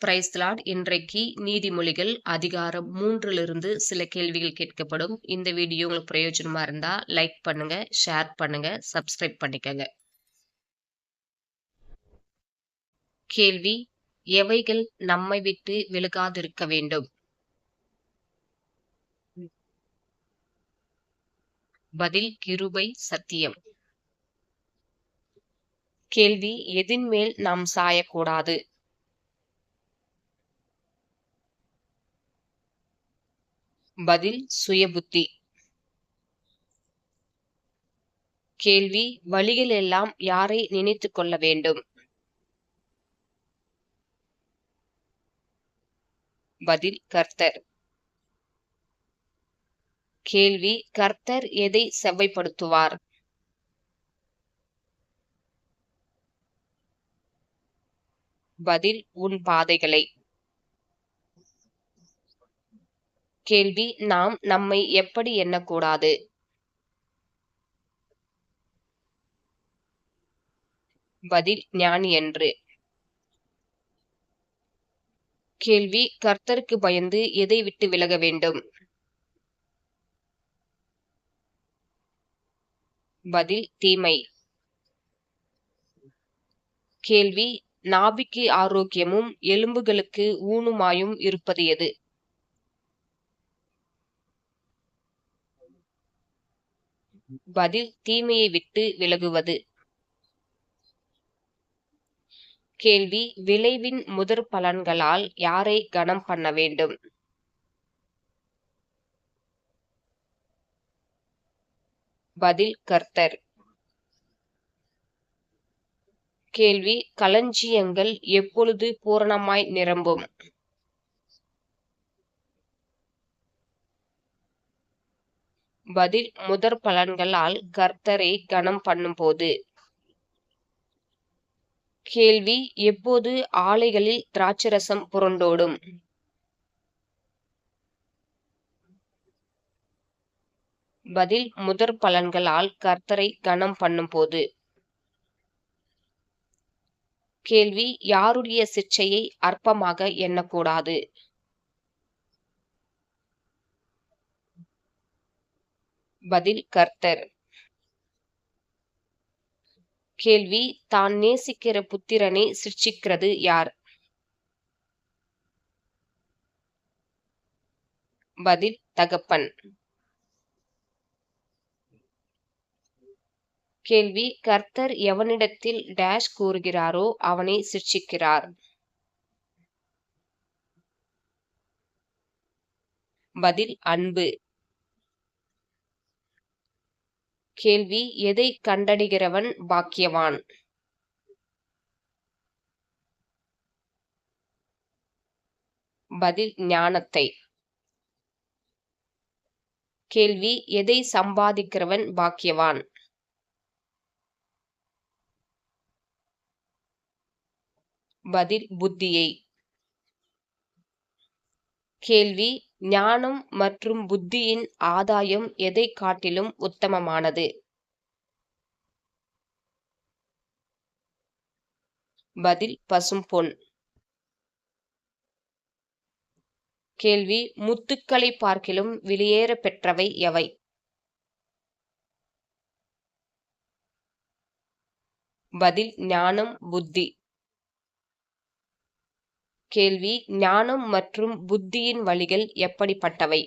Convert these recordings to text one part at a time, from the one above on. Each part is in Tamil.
Praise the Lord. இன்றைக்கு நீதிமொழிகள் அதிகாரம் 3லிருந்து சில கேள்விகள் கேட்கப்படும். இந்த வீடியோ உங்களுக்கு பிரயோஜனமா இருந்தா லைக் பண்ணுங்க, ஷேர் பண்ணுங்க, சப்ஸ்கிரைப் பண்ணிக்கங்க. கேள்வி: எவைகள் நம்மை விட்டு விலகாதிருக்க வேண்டும்? பதில்: கிருபை, சத்தியம். கேள்வி: எதின் மேல் நாம் சாயக்கூடாது? பதில்: சுயபுத்தி. கேள்வி: வழிகள் எல்லாம் யாரை நினைத்துக் கொள்ள வேண்டும்? பதில்: கர்த்தர். கேள்வி: கர்த்தர் எதை செவ்வைப்படுத்துவார்? பதில்: உன் பாதைகளை. கேள்வி: நாம் நம்மை எப்படி எண்ணக்கூடாது? பதில்: ஞானி என்று. கேள்வி: கர்த்தருக்கு பயந்து எதை விட்டு விலக வேண்டும்? பதில்: தீமை. கேள்வி: நாபிக்கு ஆரோக்கியமும் எலும்புகளுக்கு ஊனுமாயும் இருப்பது எது? பதில்: தீமையை விட்டு விலகுவது. கேள்வி: விளைவின் முதற் பலன்களால் யாரை கனம் பண்ண வேண்டும்? பதில்: கர்த்தர். கேள்வி: களஞ்சியங்கள் எப்பொழுது பூரணமாய் நிரம்பும்? பதில்: முதற் பலன்களால் கர்த்தரை கனம் பண்ணும்போது. கேள்வி: எப்போது ஆலைகளில் திராட்சரசம் புரண்டோடும்? பதில்: முதற் பலன்களால் கர்த்தரை கனம் பண்ணும்போது. கேள்வி: யாருடைய சிட்சையை அற்பமாக எண்ணக்கூடாது? பதில்: கர்த்தர். கேள்வி: தான் நேசிக்கிற புத்திரனை சிட்சிக்கிறது யார்? பதில்: தகப்பன். கேள்வி: கர்த்தர் எவனிடத்தில் டேஷ் கூறுகிறாரோ அவனை சிட்சிக்கிறார்? பதில்: அன்பு. கேள்வி: எதை கண்டடைகிறவன் பாக்கியவான்? பதில்: ஞானத்தை. கேள்வி: எதை சம்பாதிக்கிறவன் பாக்கியவான்? பதில்: புத்தியை. கேள்வி: ஞானம் மற்றும் புத்தியின் ஆதாயம் எதைக் காட்டிலும் உத்தமமானது? பதில்: பசும்பொன். கேள்வி: முத்துக்களை பார்க்கிலும் வெளியேற பெற்றவை எவை? பதில்: ஞானம், புத்தி. கேள்வி: ஞானம் மற்றும் புத்தியின் வழிகள் எப்படிப்பட்டவை?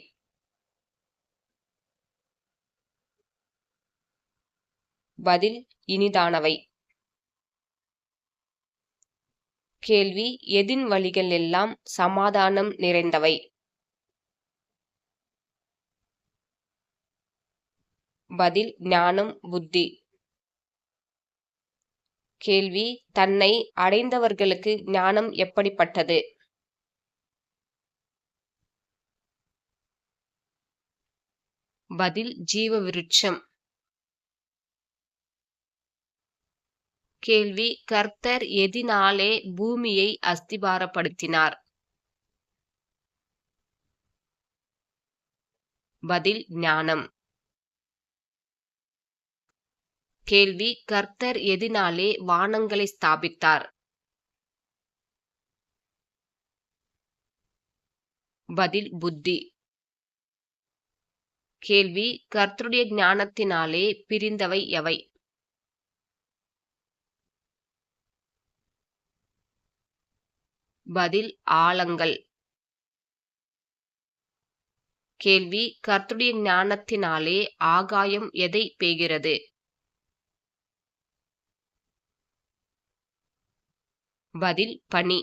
பதில்: இனிதானவை. கேள்வி: எதின் வழிகள் எல்லாம் சமாதானம் நிறைந்தவை? பதில்: ஞானம், புத்தி. கேள்வி: தன்னை அடைந்தவர்களுக்கு ஞானம் எப்படிப்பட்டது? பதில்: ஜீவ விருட்சம். கேள்வி: கர்த்தர் எதினாலே பூமியை அஸ்திபாரப்படுத்தினார்? பதில்: ஞானம். கேள்வி: கர்த்தர் எதினாலே வானங்களை ஸ்தாபித்தார்? பதில் புத்தி. கேள்வி கர்த்தருடைய ஞானத்தினாலே பிரிந்தவை எவை? பதில் ஆழங்கள். கேள்வி கர்த்தருடைய ஞானத்தினாலே ஆகாயம் எதை பெய்கிறது? பதில் பனி.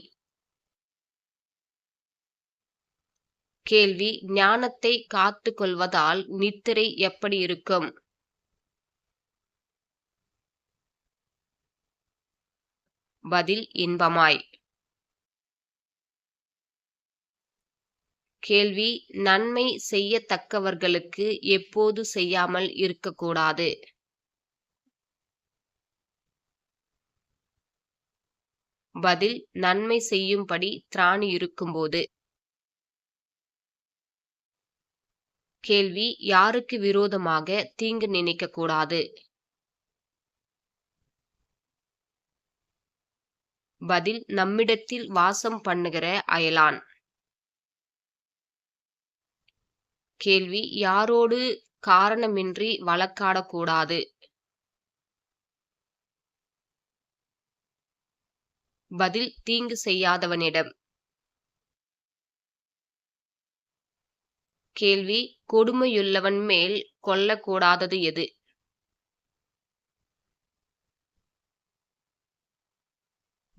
கேள்வி ஞானத்தை காத்து கொள்வதால் நித்திரை எப்படி இருக்கும்? பதில் இன்பமாய். கேள்வி நன்மை செய்யத்தக்கவர்களுக்கு எப்போது செய்யாமல் இருக்கக்கூடாது? பதில் நன்மை செய்யும்படி திராணி இருக்கும்போது. கேள்வி யாருக்கு விரோதமாக தீங்கு நினைக்க கூடாது? பதில் நம்மிடத்தில் வாசம் பண்ணுகிற அயலான். கேள்வி யாரோடு காரணமின்றி வழக்காடக்கூடாது? பதில் தீங்கு செய்யாதவனிடம். கேள்வி கொடுமையுள்ளவன் மேல் கொல்லக்கூடாதது எது?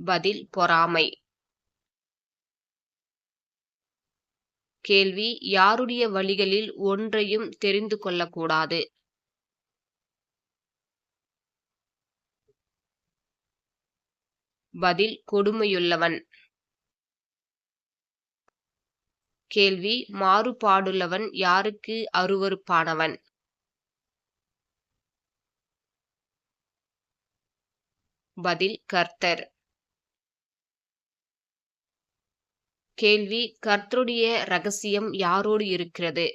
பதில் பொறாமை. கேள்வி யாருடைய வழிகளில் ஒன்றையும் தெரிந்து கொள்ளக்கூடாது? பதில் கொடுமையுள்ளவன். கேள்வி மாறுபாடுள்ளவன் யாருக்கு அருவருப்பானவன்? பதில் கர்த்தர். கேள்வி கர்த்தருடைய ரகசியம் யாரோடு இருக்கிறது?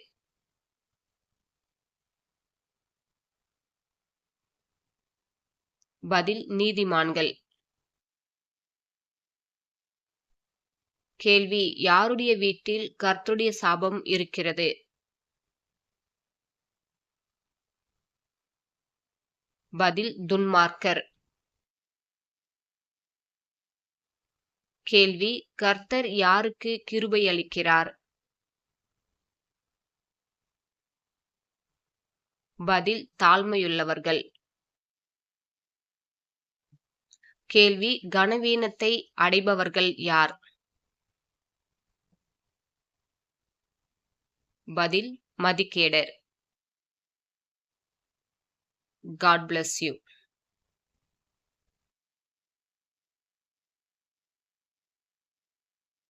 பதில் நீதிமான்கள். கேள்வி யாருடைய வீட்டில் கர்த்தருடைய சாபம் இருக்கிறது? பதில் துன்மார்க்கர். கேள்வி கர்த்தர் யாருக்கு கிருபை அளிக்கிறார்? பதில் தாழ்மையுள்ளவர்கள். கேள்வி கனவீனத்தை அடைபவர்கள் யார்? பதில் மதிகேடர். God bless you.